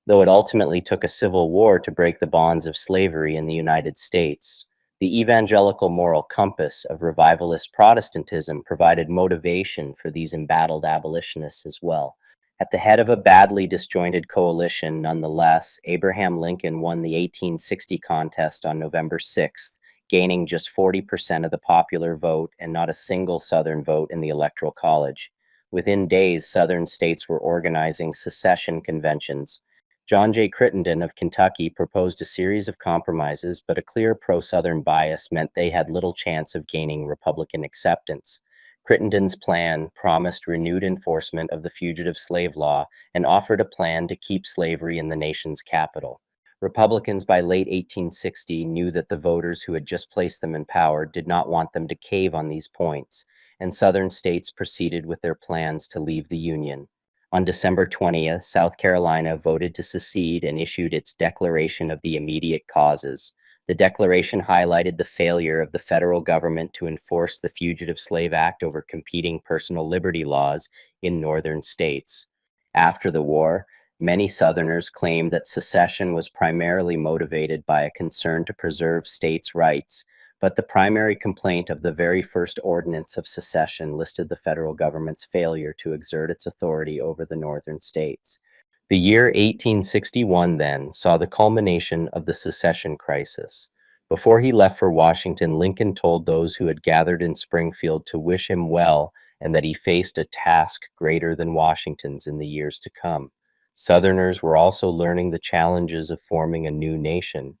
though it ultimately took a civil war to break the bonds of slavery in the United States. The evangelical moral compass of revivalist Protestantism provided motivation for these embattled abolitionists as well. At the head of a badly disjointed coalition, nonetheless, Abraham Lincoln won the 1860 contest on November 6th, gaining just 40% of the popular vote and not a single Southern vote in the Electoral College. Within days, Southern states were organizing secession conventions. John J. Crittenden of Kentucky proposed a series of compromises, but a clear pro-Southern bias meant they had little chance of gaining Republican acceptance. Crittenden's plan promised renewed enforcement of the fugitive slave law and offered a plan to keep slavery in the nation's capital. Republicans by late 1860 knew that the voters who had just placed them in power did not want them to cave on these points, and Southern states proceeded with their plans to leave the Union. On December 20th, South Carolina voted to secede and issued its Declaration of the Immediate Causes. The declaration highlighted the failure of the federal government to enforce the Fugitive Slave Act over competing personal liberty laws in northern states. After the war, Many Southerners claimed that secession was primarily motivated by a concern to preserve states' rights, but the primary complaint of the very first ordinance of secession listed the federal government's failure to exert its authority over the northern states. The year 1861 then saw the culmination of the secession crisis. Before he left for Washington, Lincoln told those who had gathered in Springfield to wish him well and that he faced a task greater than Washington's in the years to come. Southerners were also learning the challenges of forming a new nation.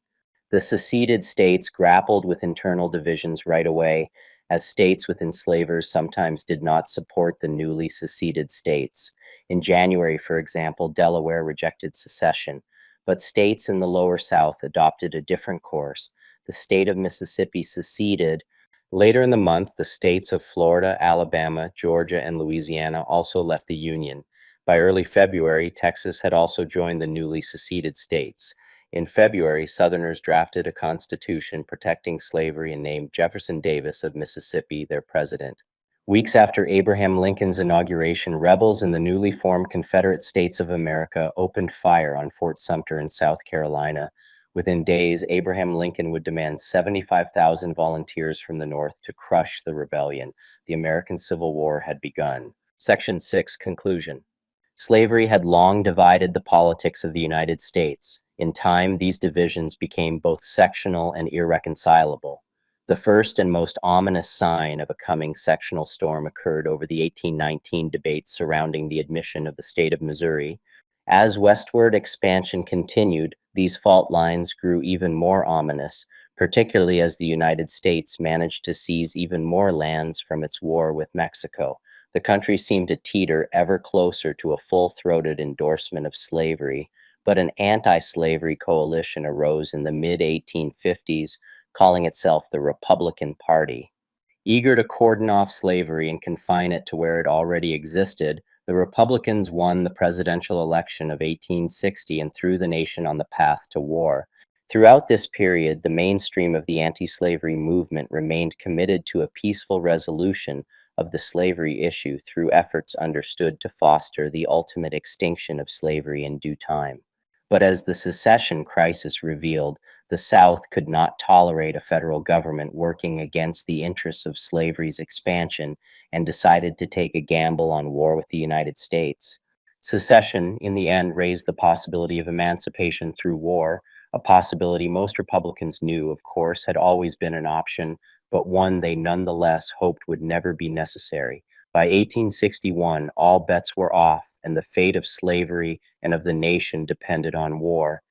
The seceded states grappled with internal divisions right away, as states with enslavers sometimes did not support the newly seceded states. In January, for example, Delaware rejected secession, but states in the lower South adopted a different course. The state of Mississippi seceded. Later in the month, the states of Florida, Alabama, Georgia, and Louisiana also left the Union. By early February, Texas had also joined the newly seceded states. In February, Southerners drafted a constitution protecting slavery and named Jefferson Davis of Mississippi their president. Weeks after Abraham Lincoln's inauguration, rebels in the newly formed Confederate States of America opened fire on Fort Sumter in South Carolina. Within days, Abraham Lincoln would demand 75,000 volunteers from the North to crush the rebellion. The American Civil War had begun. Section 6, Conclusion. Slavery had long divided the politics of the United States. In time, these divisions became both sectional and irreconcilable. The first and most ominous sign of a coming sectional storm occurred over the 1819 debates surrounding the admission of the state of Missouri. As westward expansion continued, these fault lines grew even more ominous, particularly as the United States managed to seize even more lands from its war with Mexico. The country seemed to teeter ever closer to a full-throated endorsement of slavery, but an anti-slavery coalition arose in the mid-1850s, calling itself the Republican Party. Eager to cordon off slavery and confine it to where it already existed, the Republicans won the presidential election of 1860 and threw the nation on the path to war. Throughout this period, the mainstream of the anti-slavery movement remained committed to a peaceful resolution of the slavery issue through efforts understood to foster the ultimate extinction of slavery in due time. But as the secession crisis revealed, the South could not tolerate a federal government working against the interests of slavery's expansion and decided to take a gamble on war with the United States. Secession, in the end, raised the possibility of emancipation through war, a possibility most Republicans knew, of course, had always been an option, but one they nonetheless hoped would never be necessary. By 1861, all bets were off, and the fate of slavery and of the nation depended on war.